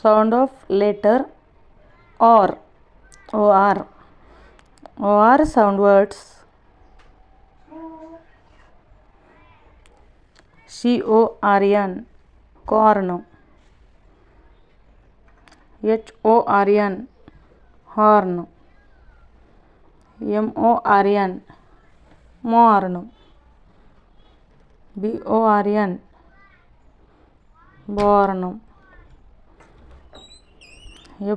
sound of letter or or sound words CORN corn, HORN horn, MORN morn, BORN born,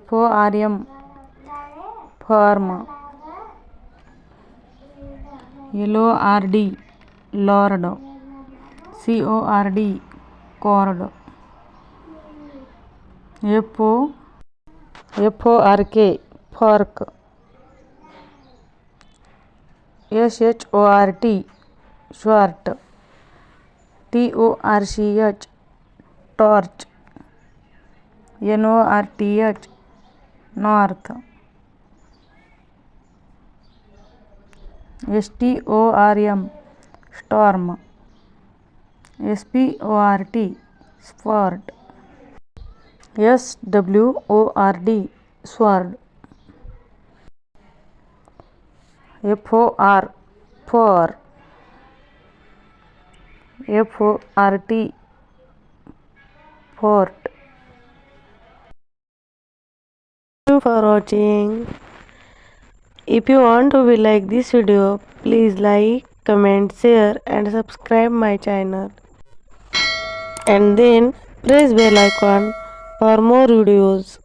FORM farm, LORD lord, CORD cord, FORK fork, SHORT short, TORCH torch, NORTH north, STORM storm, SPORT sport, SWORD sword, FOR for, FORT fort. Thank you for watching. If you want to be like this video, please like, comment, share and subscribe my channel. And then press bell icon for more videos.